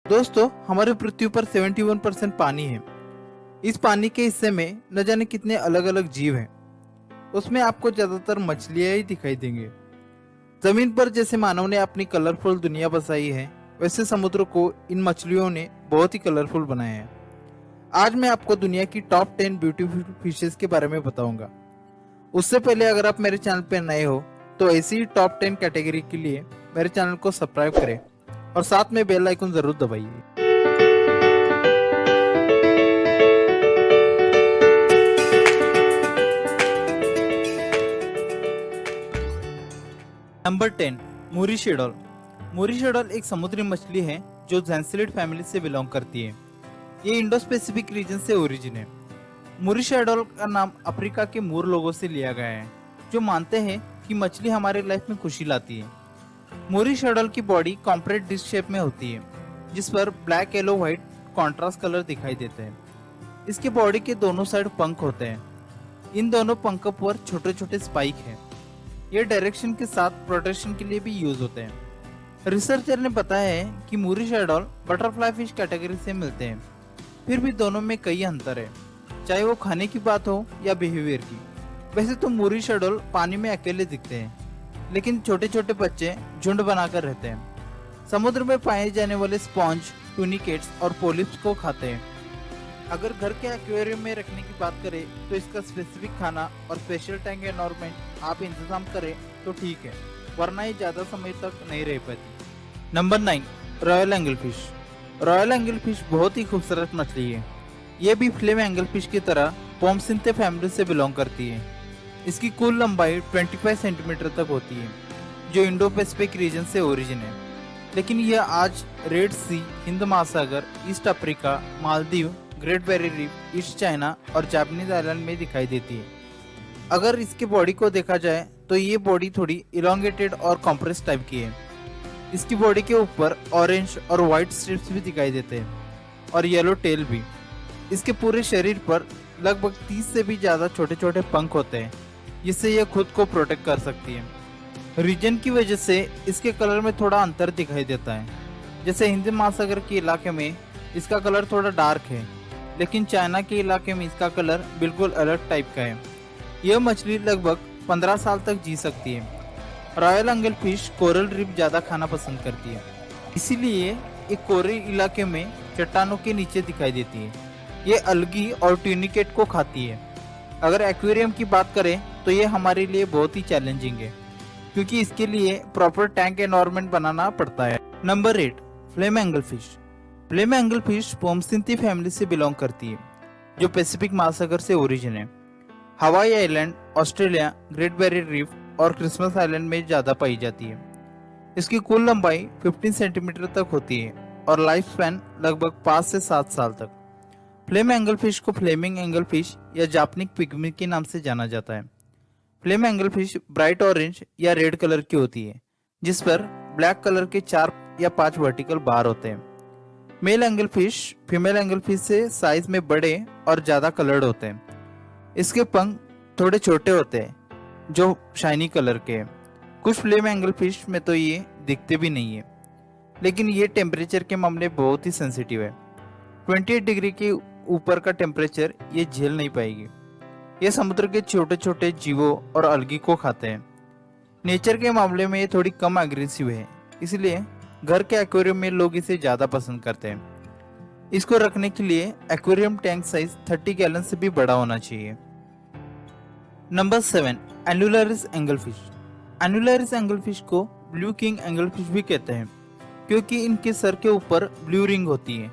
दोस्तों, हमारी पृथ्वी पर 71% पानी है। इस पानी के हिस्से में न जाने कितने अलग अलग जीव हैं। उसमें आपको ज्यादातर मछलियां ही दिखाई देंगे। जमीन पर जैसे मानव ने अपनी कलरफुल दुनिया बसाई है, वैसे समुद्र को इन मछलियों ने बहुत ही कलरफुल बनाया है। आज मैं आपको दुनिया की टॉप 10 ब्यूटीफुल फिशेस के बारे में बताऊंगा। उससे पहले अगर आप मेरे चैनल पर नए हो तो ऐसी ही टॉप 10 कैटेगरी के लिए मेरे चैनल को सब्सक्राइब करें और साथ में बेल आइकन जरूर दबाइए। नंबर 10, मूरी शेडोल। मूरी शेडोल एक समुद्री मछली है जो ज़ैंसिलिड फैमिली से बिलोंग करती है। ये इंडो स्पेसिफिक रीजन से ओरिजिन है। मूरी शेडोल का नाम अफ्रीका के मूर लोगों से लिया गया है, जो मानते हैं कि मछली हमारे लाइफ में खुशी लाती है। मूरी शेडोल की बॉडी कॉम्प्रेट डिस्क शेप में होती है, जिस पर black, yellow, white contrast colour दिखाई देते हैं। इसके बॉडी के दोनों साइड पंख होते हैं। इन दोनों पंखों पर छोटे छोटे स्पाइक हैं। ये डायरेक्शन के साथ प्रोटेक्शन के लिए भी यूज होते हैं। रिसर्चर ने बताया है कि मूरी शेडोल बटरफ्लाई फिश कैटेगरी से मिलते हैं, फिर भी दोनों में कई अंतर है, चाहे वो खाने की बात हो या बिहेवियर की। वैसे तो मूरी शेडोल पानी में अकेले दिखते हैं, लेकिन छोटे छोटे बच्चे झुंड बनाकर रहते हैं। समुद्र में पाए जाने वाले स्पॉन्ज, टूनिकेट्स और पोलिप्स को खाते हैं। अगर घर के एक्वेरियम में रखने की बात करें तो इसका स्पेसिफिक खाना और स्पेशल टैंक एनवायरनमेंट आप इंतजाम करें तो ठीक है, वरना ये ज्यादा समय तक नहीं रह पाती। Number 9, royal angle fish. Royal angle fish बहुत ही खूबसूरत मछली है। ये भी फ्लेम एंगल फिश की तरह पोम्सिन्थे फैमिली से बिलोंग करती है। इसकी कुल लंबाई 25 सेंटीमीटर तक होती है, जो इंडो पैसिफिक रीजन से ओरिजिन है। लेकिन यह आज रेड सी, हिंद महासागर, east Africa, Maldives, great Barrier reef, east China और जापानीज आइलैंड में दिखाई देती है। अगर इसके बॉडी को देखा जाए तो ये बॉडी थोड़ी इलोंगेटेड और कॉम्प्रेस टाइप की है। इसकी बॉडी के ऊपर ऑरेंज और व्हाइट स्ट्रिप्स भी दिखाई देते हैं और येलो टेल भी। इसके पूरे शरीर पर लगभग 30 से भी ज्यादा छोटे छोटे पंख होते हैं, जिससे यह खुद को प्रोटेक्ट कर सकती है। रीजन की वजह से इसके कलर में थोड़ा अंतर दिखाई देता है। जैसे हिंद महासागर के इलाके में इसका कलर थोड़ा डार्क है, लेकिन चाइना के इलाके में इसका कलर बिल्कुल अलग टाइप का है। यह मछली लगभग 15 साल तक जी सकती है। Royal angle fish coral reef ज्यादा खाना पसंद करती है, इसीलिए एक कोरल इलाके में चट्टानों के नीचे दिखाई देती है। ये अलगी और ट्यूनिकेट को खाती है। अगर एक्वेरियम की बात करें तो ये हमारे लिए बहुत ही चैलेंजिंग है, क्योंकि इसके लिए प्रॉपर टैंक एनवायरनमेंट बनाना पड़ता है। Number 8, flame angle fish. Flame angle fish Pomacanthidae family से बिलोंग करती है, जो पैसिफिक महासागर से ओरिजिन है। Hawaii island, Australia, Great Barrier Reef और क्रिसमस आइलैंड में ज्यादा पाई जाती है। इसकी कुल लंबाई 15 सेंटीमीटर तक होती है और लाइफ स्पैन लगभग 5 से 7 साल तक। फ्लेम एंगल फिश को फ्लेमिंग एंगल फिश या जापानिक पिग्मी के नाम से जाना जाता है। Flame angle fish bright orange या रेड कलर की होती है, जिस पर ब्लैक कलर के 4 या 5 वर्टिकल बार होते हैं। Male angelfish female angelfish से साइज में बड़े और ज्यादा कलर्ड होते हैं। इसके पंख थोड़े छोटे होते हैं, जो शाइनी कलर के हैं। कुछ फ्लेम एंगल फिश में तो ये दिखते भी नहीं है, लेकिन ये टेम्परेचर के मामले बहुत ही सेंसिटिव है। 28 डिग्री के ऊपर का टेम्परेचर ये झेल नहीं पाएगी। ये समुद्र के छोटे छोटे जीवों और अलगी को खाते हैं। नेचर के मामले में ये थोड़ी कम एग्रेसिव है, इसलिए घर के एक्वेरियम में लोग इसे ज्यादा पसंद करते हैं। इसको रखने के लिए एक्वेरियम टैंक साइज 30 गैलन से भी बड़ा होना चाहिए। Number 7, annularis angle fish. Annularis angle fish को ब्लू किंग एंगल फिश भी कहते हैं, क्योंकि इनके सर के ऊपर ब्लू रिंग होती है।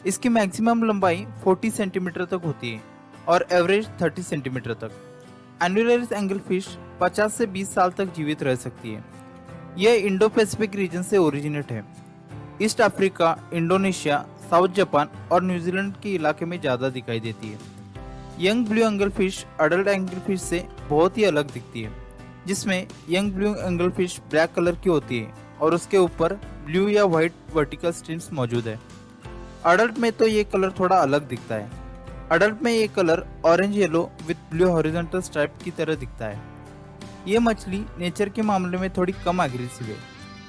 इसकी मैक्सिमम लंबाई 40 सेंटीमीटर तक होती है और एवरेज 30 सेंटीमीटर तक। एनुलरिस एंगल फिश 50 से 20 साल तक जीवित रह सकती है। यह इंडो पैसिफिक रीजन से ओरिजिनेट है। East Africa, Indonesia, south Japan और न्यूजीलैंड के इलाके में ज़्यादा दिखाई देती है। Young blue angle fish adult angle fish से बहुत ही अलग दिखती है, जिसमें young blue angle fish black colour की होती है और उसके ऊपर ब्लू या व्हाइट वर्टिकल स्ट्रिप्स मौजूद है। अडल्ट में तो ये कलर थोड़ा अलग दिखता है। अडल्ट में ये colour orange yellow with blue horizontal stripe की तरह दिखता है। ये मछली नेचर के मामले में थोड़ी कम एग्रेसिव है,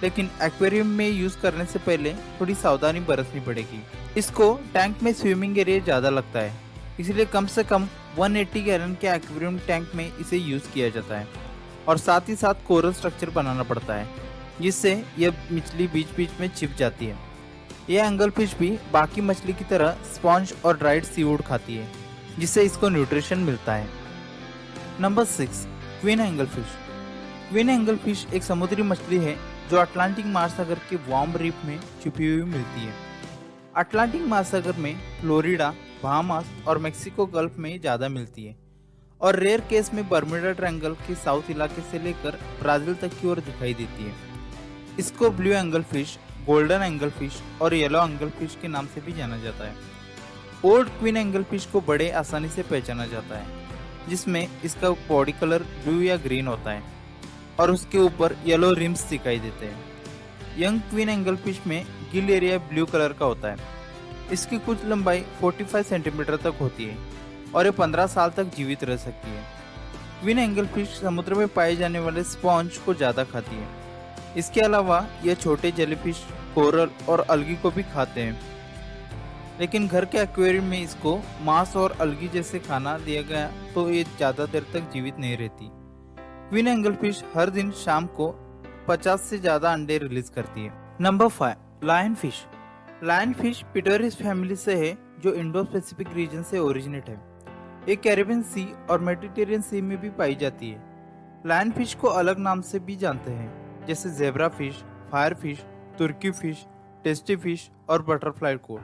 लेकिन एक्वेरियम में यूज करने से पहले थोड़ी सावधानी बरतनी पड़ेगी। इसको टैंक में स्विमिंग एरिया ज़्यादा लगता है, इसलिए कम से कम 180 गैलन के एक्वेरियम टैंक में इसे यूज किया जाता है और साथ ही साथ कोरल स्ट्रक्चर बनाना पड़ता है, जिससे यह मछली बीच बीच में छिप जाती है। यह एंगल फिश भी बाकी मछली की तरह स्पॉन्ज और ड्राइड सीवुड खाती है, जिससे इसको न्यूट्रिशन मिलता है। Number 6, queen angle fish. Queen angle fish एक समुद्री मछली है जो अटलांटिक महासागर के वार्म रीफ में छिपी हुई मिलती है। अटलांटिक महासागर में फ्लोरिडा, बहामास और मेक्सिको गल्फ में ज़्यादा मिलती है और रेयर केस में बर्मुडा ट्रायंगल के साउथ इलाके से लेकर ब्राजील तक की ओर दिखाई देती है। इसको blue angle fish, golden angle fish और येलो एंगल फिश के नाम से भी जाना जाता है। ओल्ड क्वीन एंगल फिश को बड़े आसानी से पहचाना जाता है, जिसमें इसका बॉडी कलर ब्लू या ग्रीन होता है और उसके ऊपर येलो रिम्स दिखाई देते हैं। यंग क्वीन एंगल फिश में गिल एरिया ब्लू कलर का होता है। इसकी कुछ लंबाई 45 सेंटीमीटर तक होती है और ये 15 साल तक जीवित रह सकती है। क्वीन एंगल फिश समुद्र में पाए जाने वाले स्पॉन्ज को ज़्यादा खाती है। इसके अलावा यह छोटे जेलीफिश, कोरल और अलगी को भी खाते हैं, लेकिन घर के एक्वेरियम में इसको मांस और अलगी जैसे खाना दिया गया तो ये ज़्यादा देर तक जीवित नहीं रहती। क्वीन एंगल फिश हर दिन शाम को 50 से ज़्यादा अंडे रिलीज करती है। Number 5, lion fish. Lion fish पिटोरिस फैमिली से है, जो इंडो पैसिफिक रीजन से ओरिजिनेट है। ये कैरिबियन सी और मेडिटेरियन सी में भी पाई जाती है। लायन फिश को अलग नाम से भी जानते हैं, जैसे जेब्रा फिश, फायर फिश, तुर्की फिश, टेस्टी फिश और बटरफ्लाई कोड।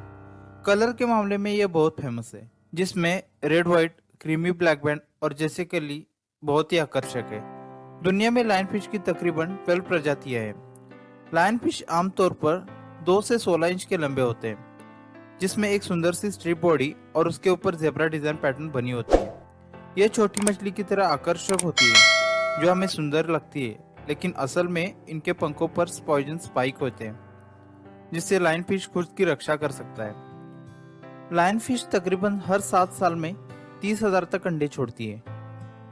कलर के मामले में यह बहुत फेमस है, जिसमें red white, creamy black band और जैसे कली बहुत ही आकर्षक है। दुनिया में लायन फिश की तकरीबन 12 प्रजातियां हैं। लायन फिश आमतौर पर 2 से 16 इंच के लंबे होते हैं, जिसमें एक सुंदर सी स्ट्रिप बॉडी और उसके ऊपर जेब्रा डिजाइन पैटर्न बनी होती है। यह छोटी मछली की तरह आकर्षक होती है, जो हमें सुंदर लगती है, लेकिन असल में इनके पंखों पर पॉइजन स्पाइक होते हैं, जिससे लायन फिश खुद की रक्षा कर सकता है। लायन फिश तकरीबन हर 7 साल में 30,000 तक अंडे छोड़ती है।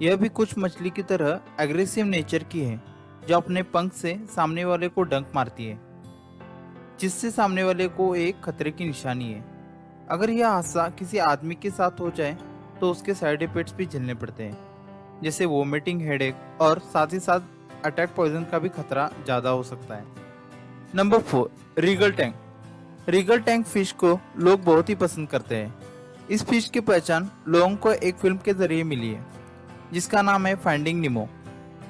यह भी कुछ मछली की तरह एग्रेसिव नेचर की है, जो अपने पंख से सामने वाले को डंक मारती है, जिससे सामने वाले को एक खतरे की निशानी है। अगर यह हादसा किसी आदमी के साथ हो जाए तो उसके साइड इफेक्ट्स भी झेलने पड़ते हैं, जैसे वोमिटिंग, हेडेक और साथ ही साथ अटैक पॉइजन का भी खतरा ज़्यादा हो सकता है। Number 4, Regal tank. Regal tank fish को लोग बहुत ही पसंद करते हैं। इस फिश की पहचान लोगों को एक फिल्म के जरिए मिली है, जिसका नाम है फाइंडिंग निमो।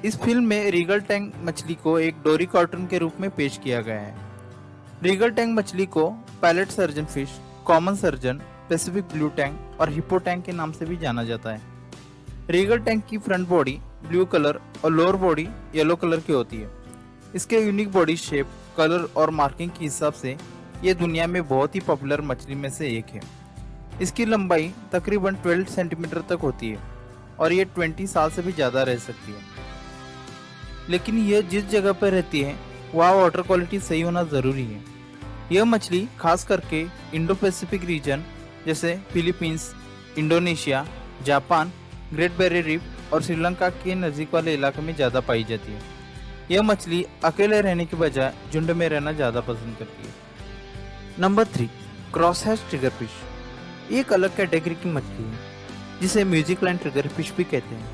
इस फिल्म में रीगल टैंक मछली को एक डोरी कार्टून के रूप में पेश किया गया है। रीगल टैंक मछली को palette surgeon fish, common surgeon, Pacific blue tang और हिप्पो टैंक के नाम से भी जाना जाता है। रीगल टैंक की फ्रंट बॉडी ब्लू कलर और लोअर बॉडी येलो कलर की होती है। इसके यूनिक बॉडी शेप, कलर और मार्किंग के हिसाब से ये दुनिया में बहुत ही पॉपुलर मछली में से एक है। इसकी लंबाई तकरीबन 12 सेंटीमीटर तक होती है और ये 20 साल से भी ज़्यादा रह सकती है। लेकिन यह जिस जगह पर रहती है वहाँ वाटर क्वालिटी सही होना ज़रूरी है। यह मछली खास करके इंडो पैसिफिक रीजन जैसे Philippines, Indonesia, Japan, great Barrier Reef और श्रीलंका के नज़दीक वाले इलाके में ज़्यादा पाई जाती है। यह मछली अकेले रहने के बजाय झुंड में रहना ज़्यादा पसंद करती है। Number 3, crosshatch trigger fish. एक अलग कैटेगरी की मछली है, जिसे म्यूजिक लाइन ट्रिगर फिश भी कहते हैं,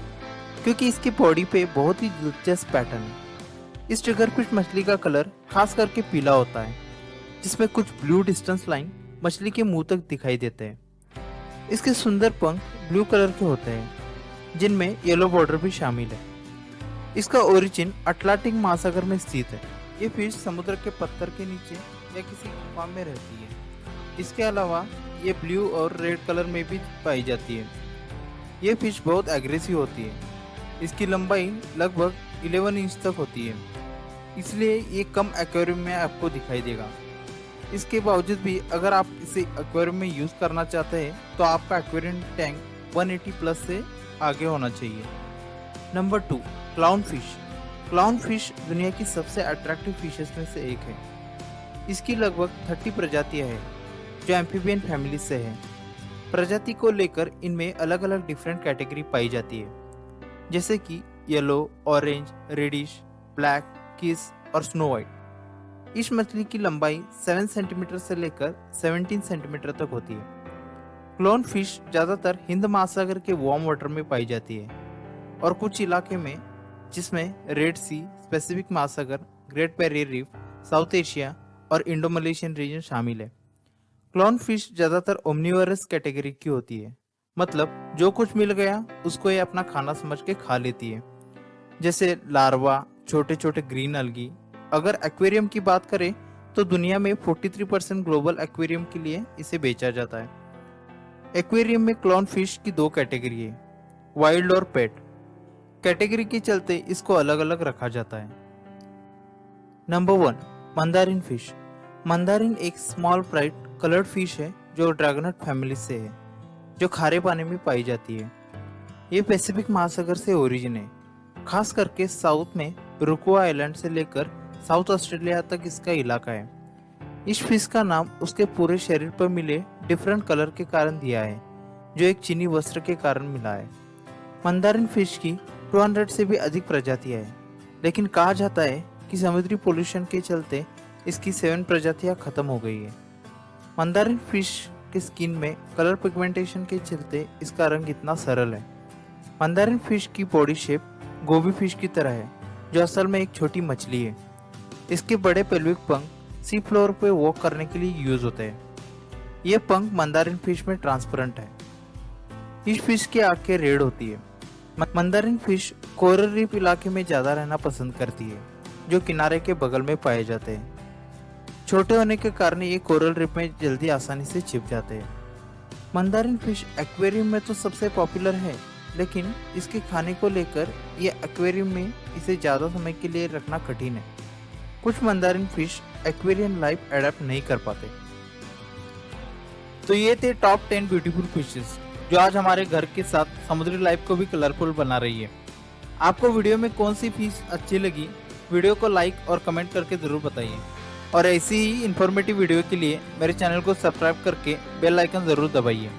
क्योंकि इसकी बॉडी पे बहुत ही दिलचस्प पैटर्न है। इस ट्रिगर फिश मछली का कलर खास करके पीला होता है, जिसमें कुछ ब्लू डिस्टेंस लाइन मछली के मुंह तक दिखाई देते हैं। इसके सुंदर पंख ब्लू कलर के होते हैं, जिनमें येलो बॉर्डर भी शामिल है। इसका ओरिजिन अटलांटिक महासागर में स्थित है। ये फिश समुद्र के पत्थर के नीचे या किसी गुफा में रहती है। इसके अलावा ये ब्लू और रेड कलर में भी पाई जाती है। ये फिश बहुत एग्रेसिव होती है। इसकी लंबाई लगभग 11 इंच तक होती है, इसलिए ये कम एक्वेरियम में आपको दिखाई देगा। इसके बावजूद भी अगर आप इसे एक्वेरियम में यूज़ करना चाहते हैं तो आपका एक्वेरियम टैंक 180 प्लस से आगे होना चाहिए। Number 2, clown fish. Clown fish दुनिया की सबसे अट्रैक्टिव फिशेस में से एक है। इसकी लगभग 30 प्रजातियां हैं, जो एम्फीबियन फैमिली से है। प्रजाति को लेकर इनमें अलग अलग डिफरेंट कैटेगरी पाई जाती है, जैसे कि येलो, ऑरेंज, रेडिश, ब्लैक, किस और स्नो वाइट। इस मछली की लंबाई 7 सेंटीमीटर से लेकर 17 सेंटीमीटर तक होती है। क्लोन फिश ज़्यादातर हिंद महासागर के वार्म वाटर में पाई जाती है और कुछ इलाके में, जिसमें रेड सी, पैसिफिक महासागर, great Barrier reef, south Asia और इंडो मलेशियन रीजन शामिल है। क्लोन फिश ज़्यादातर ओमनिवोरस कैटेगरी की होती है, मतलब जो कुछ मिल गया उसको ये अपना खाना समझ के खा लेती है, जैसे लार्वा, छोटे छोटे ग्रीन अलगी। अगर एक्वेरियम की बात करें तो दुनिया में 43% ग्लोबल एक्वेरियम के लिए इसे बेचा जाता है। एक्वेरियम में क्लोन फिश की 2 कैटेगरी है, वाइल्ड और पेट। कैटेगरी के चलते इसको अलग अलग रखा जाता है। Number 1, Mandarin fish. मंदारिन एक स्मॉल ब्राइट कलर्ड फिश है जो ड्रैगनट फैमिली से है, जो खारे पानी में पाई जाती है। ये पैसिफिक महासागर से ओरिजिन है, खास करके साउथ में रुकुआ आइलैंड से लेकर साउथ ऑस्ट्रेलिया तक इसका इलाका है। इस फिश का नाम उसके पूरे शरीर पर मिले डिफरेंट कलर के कारण दिया है, जो एक चीनी वस्त्र के कारण मिला है। मंदारिन फिश की 200 से भी अधिक प्रजातियां हैं, लेकिन कहा जाता है कि समुद्री पोल्यूशन के चलते इसकी 7 प्रजातियां खत्म हो गई है। मंदारिन फिश के स्किन में कलर पिगमेंटेशन के चलते इसका रंग इतना सरल है। मंदारिन फिश की बॉडी शेप गोभी फिश की तरह है, जो असल में एक छोटी मछली है। इसके बड़े पेल्विक पंख सी फ्लोर पे वॉक करने के लिए यूज होते हैं। ये पंख मंदारिन फिश में ट्रांसपेरेंट है। इस फिश की आंखें रेड होती है। मंदारिन फिश कोरल रीफ इलाके में ज्यादा रहना पसंद करती है, जो किनारे के बगल में पाए जाते हैं। छोटे होने के कारण ये कोरल रीफ में जल्दी आसानी से छिप जाते हैं। मंदारिन फिश एक्वेरियम में तो सबसे पॉपुलर है, लेकिन इसके खाने को लेकर ये एक्वेरियम में इसे ज़्यादा समय के लिए रखना कठिन है। कुछ mandarin fish aquarium life adapt नहीं कर पाते। तो ये थे टॉप 10 ब्यूटीफुल फिशेस जो आज हमारे घर के साथ समुद्री लाइफ को भी कलरफुल बना रही है। आपको वीडियो में कौन सी फिश अच्छी लगी, वीडियो को लाइक और कमेंट करके ज़रूर बताइए। और ऐसी ही इन्फॉर्मेटिव वीडियो के लिए मेरे चैनल को सब्सक्राइब करके बेल आइकन ज़रूर दबाइए।